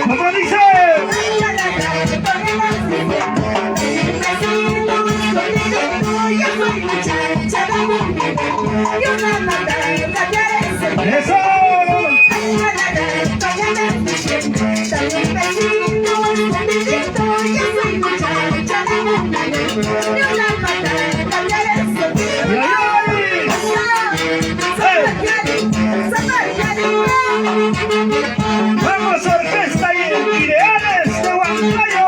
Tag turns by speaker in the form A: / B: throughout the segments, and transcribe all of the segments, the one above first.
A: ¿Cómo dice? ¡Eso! ¡Vamos, orquesta Ideales de Huancayo!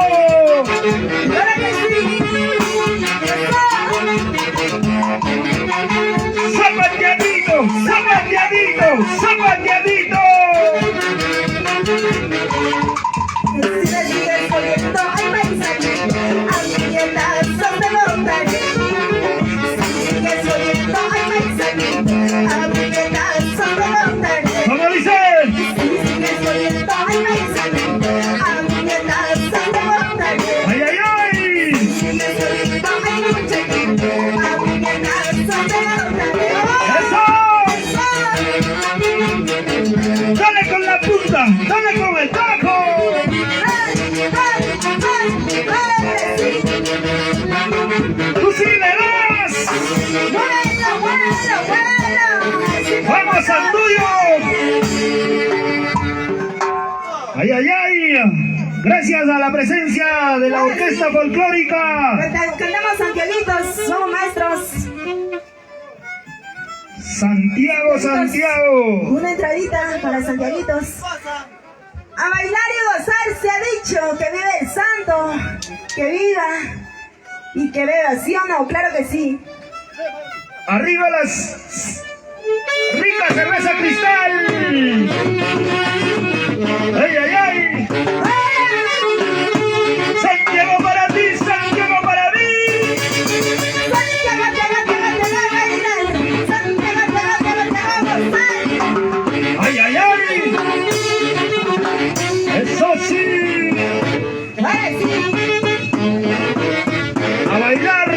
A: ¡Zapateadito! ¡Zapateadito! ¡Zapateadito! ¿Cómo dicen? ¡Ay, ay, ay! ¡Eso! ¡Dale con la punta! ¡Dale con el tajo! ¡Tú sí le das! ¡Vamos al tuyo! ¡Ay, ay, ay! Gracias a la presencia de la orquesta folclórica.
B: Cantamos angelitos, somos maestros.
A: Santiago, Santiago.
B: Una entradita para Santiaguitos. A bailar y gozar se ha dicho, que vive el santo, que viva y que beba, ¿sí o no? Claro que sí.
A: Arriba las ricas cerveza cristal. ¡Ay, ay, ay! Santiago para ti, Santiago para mí. ¡Ay, ay, ay! ¡Eso sí! ¡A bailar!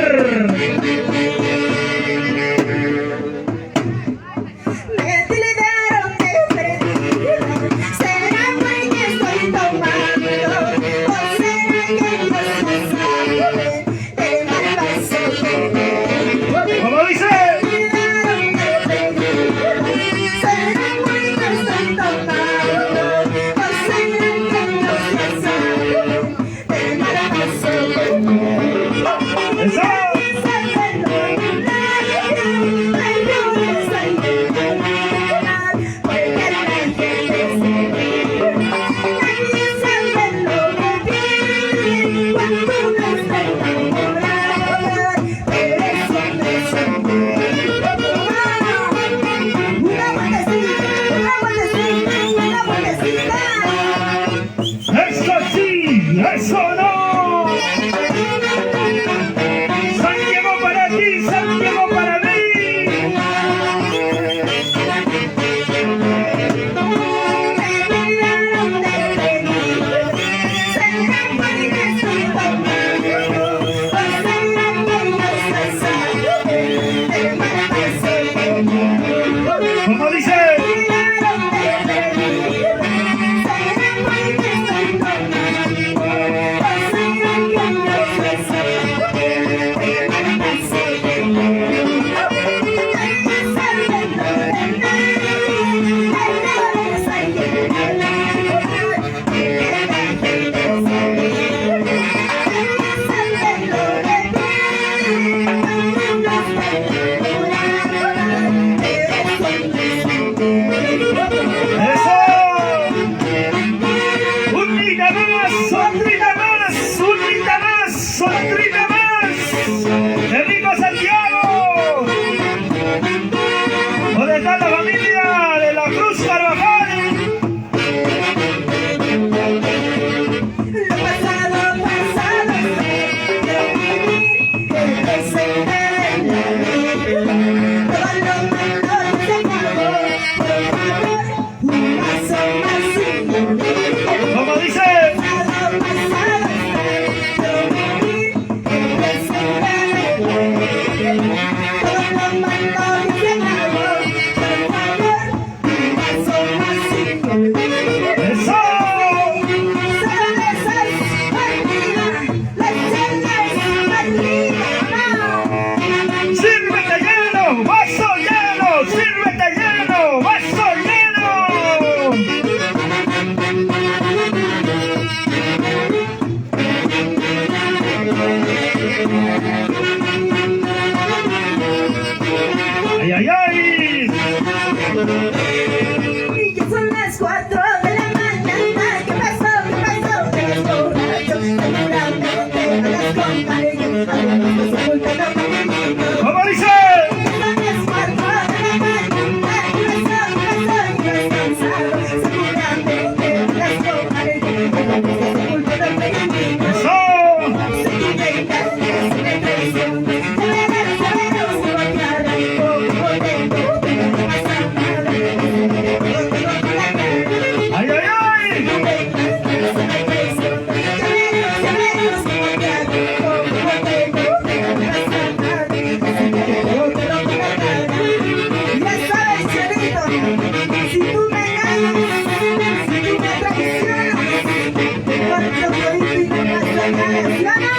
A: ¿Cómo dice? ¡Eso sí! ¡Eso no! ¡Santiago para ti! ¡Santiago para mí! ¿Cómo dice? ¡Sonrita más! ¡El rico Santiago! ¿Dónde está la familia de la Cruz Carvajal?
B: Lo pasado, pasado, el presente de la vida. Todo lo malo se acabó, por favor, un paso más sin morir.
A: ¿Cómo dice?
B: Thank you. las 4 de la mañana. ¿Qué pasó? ¿Qué pasó? Eres borracho, seguramente no las contaré. Algunos se ocultan los movimientos.
A: ¿Cómo dice?
B: Son las 4 de la mañana. ¿Qué pasó? ¿Qué pasó? Ibas cansado, seguramente no las contaré. Algunos se ocultan los movimientos.
A: ¡Eso! ¡Ay, ay, ay!
B: Ya sabes, Chelito, si tú me engañas, si tú me traicionas, te corto todito y no pasa nada, ¿sí o no?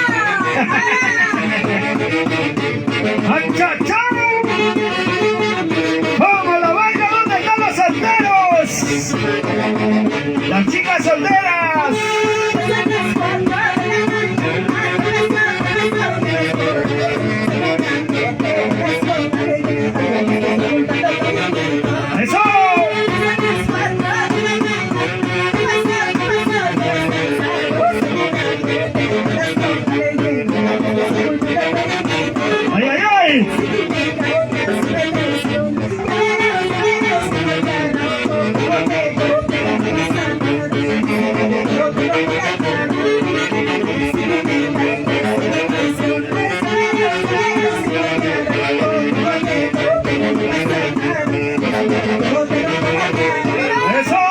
A: ¡Achachao! ¡Como la vaina! ¿Dónde están los solteros? ¡Las chicas solteras! ¡Eso! ¡Ay, ay, ay! ¡Eso!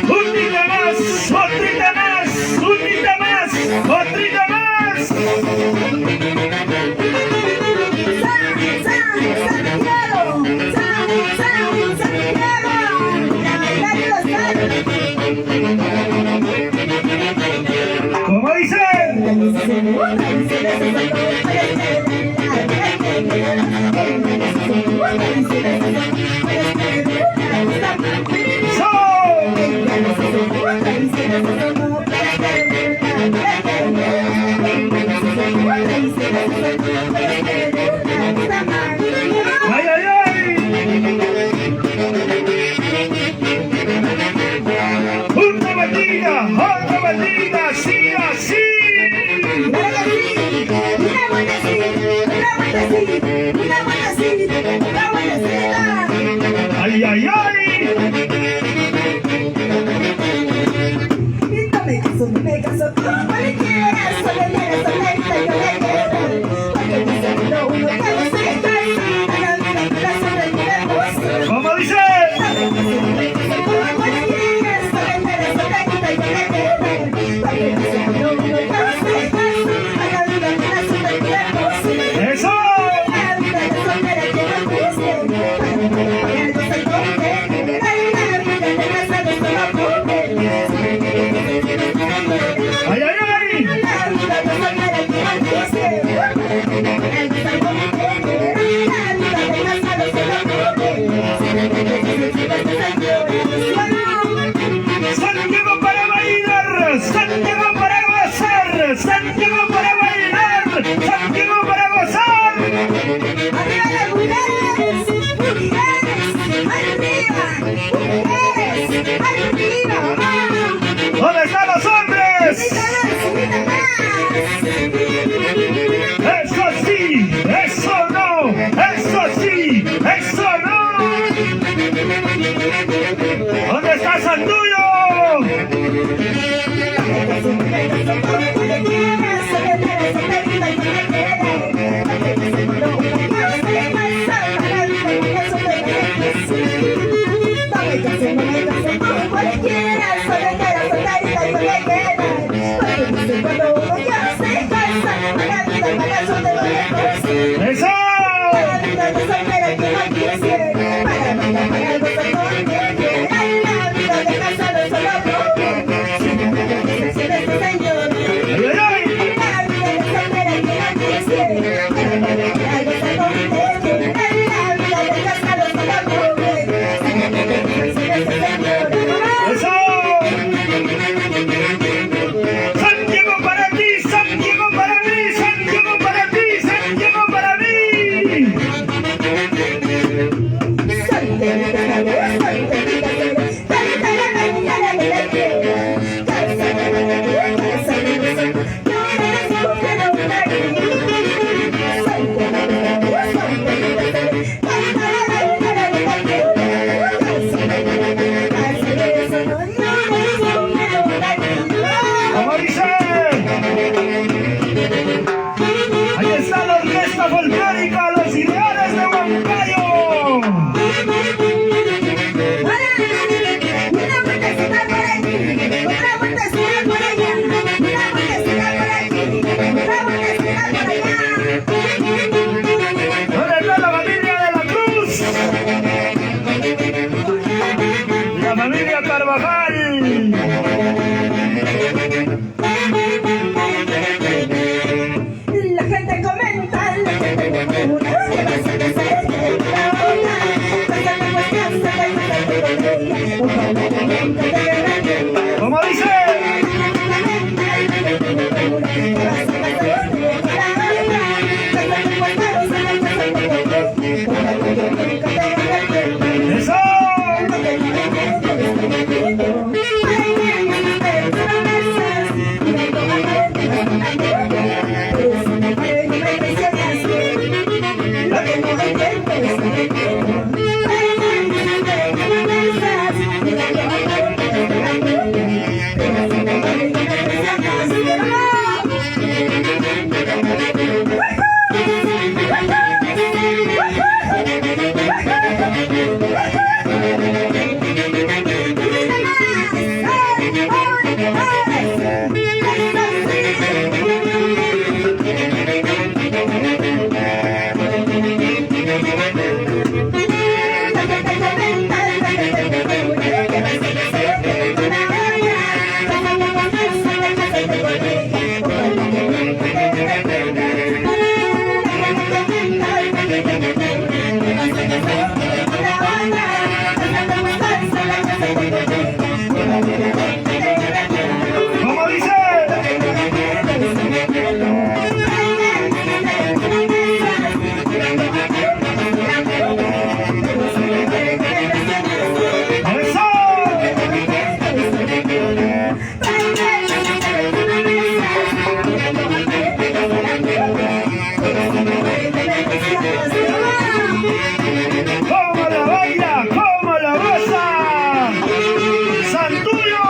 A: ¡Otrita más! ¡Otrita más! ¡Otrita más! ¡Otrita más! ¿Cómo dice? ¡Ay, ay, ay! ¡Una bandita! ¡Sí, así! ¡Ay, ay, ay!
B: No me caso con cualquiera, soltera, soltera, yo le quiero. Porque mi segundo uno que no se casa, a la vida que la soltera goza.
A: ¿Cómo dice?
B: No me caso con cualquiera, soltera, soltera, yo le quiero. Porque mi segundo uno que no se casa, a la vida que la soltera goza.
A: ¡Eso!
B: A la vida de soltera que no triste, para yo soy pobre, a la vida de casa de solo pobre.
A: ¡Ay, ay, ay! Como dice, ahí está la orquesta folclórica, los ideales de Huancayo.
B: Una vueltecita por aquí, otra vueltecita por allá, una vueltecita por aquí, otra vueltecita por allá.
A: ¿Dónde está la familia de la Cruz? La familia Carvajal.
B: La gente comenta, la gente murmura, que vas a hacer que la otra. Pásame pues casa, ojalá que nunca te arrepientas.
A: Como dice, eso. Como dice, eso. ¿Cómo la baila? ¿Cómo la goza? ¡Santuyo!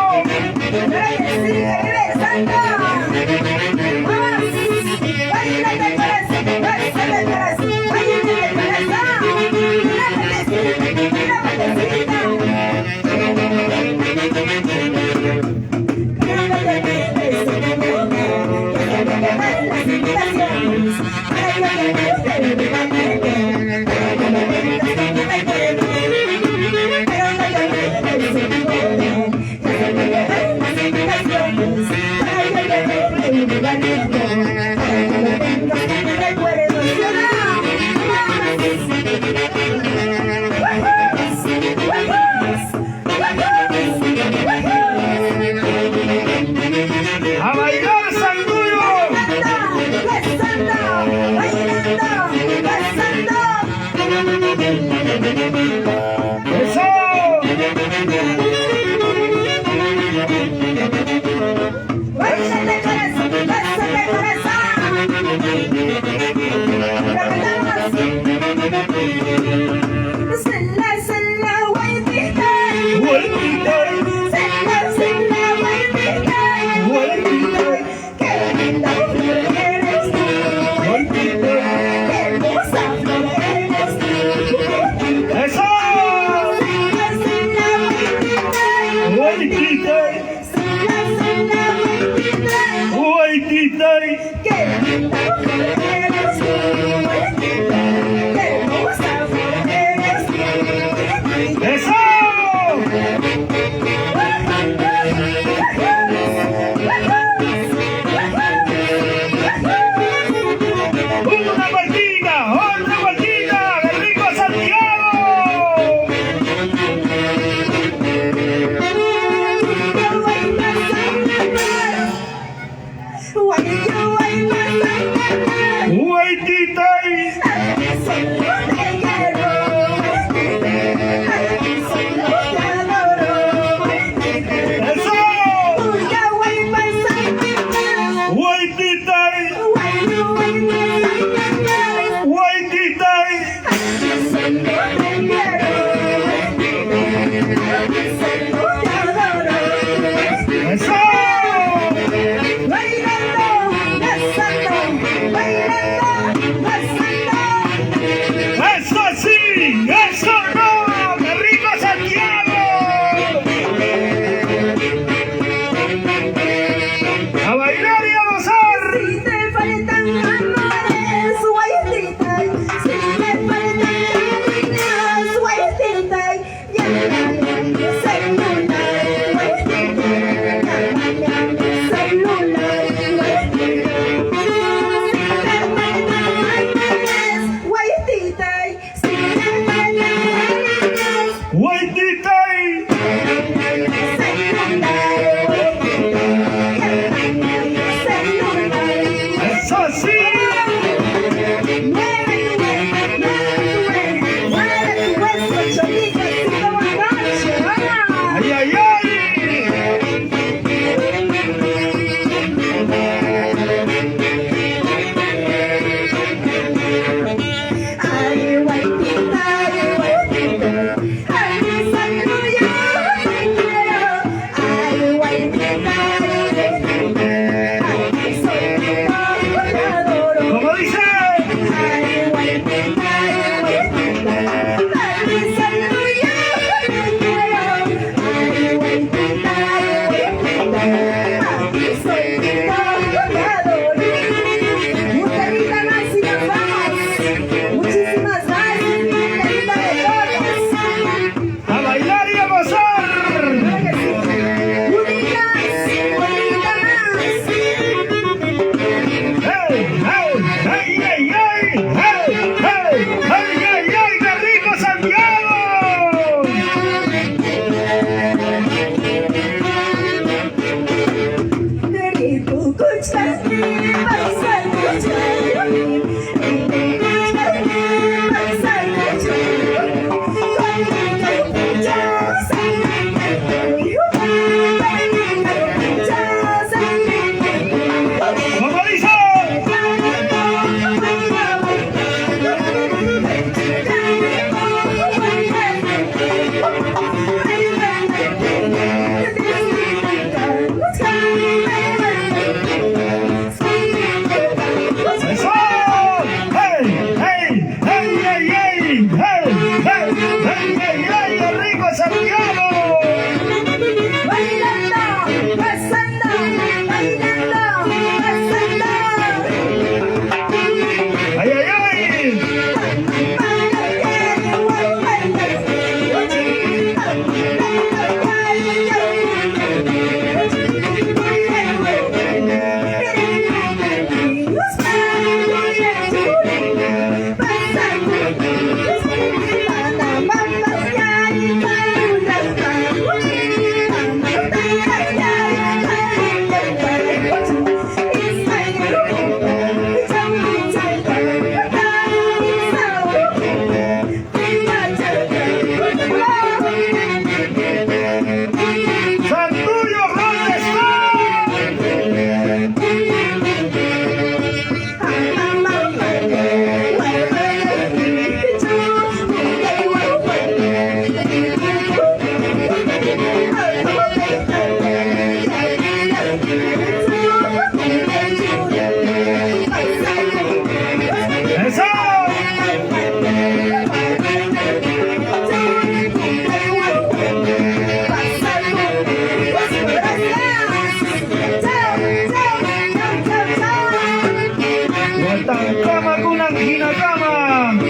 A: ¡A bailar, Santuyo! ¡Eso! ¡Eso! ¡Eso sí! ¡Eso no! ¡Qué rico Santiago! ¡A bailar y a gozar!
B: Si te faltan amores, guayetita. Si te faltan cariños, guayetita. Llámame a mi celular, guayetita. Llámame a mi celular, guayetita. Si te faltan amores, guayetita. Si te faltan cariños,
A: ¡Guaitita! ¡Eso sí! ¡Ay, ay, ay! ¿Cómo dice?
B: Muchísimas gracias, mi linda de todos.
A: ¡A bailar y a gozar! ¡Hey, hey, hey, hey, hey! ¡Hey, hey, hey, hey, hey! ¡Qué rico Santiago! ¿Cómo dice? ¡Eso! ¡Hey, hey, hey, hey, hey! ¡Hey, hey, hey, hey, hey! ¡Qué rico Santiago! ¡Ay, ay, ay! ¡Santuyo, ¿dónde está? ¡Eso! ¡Guatancama con una cama!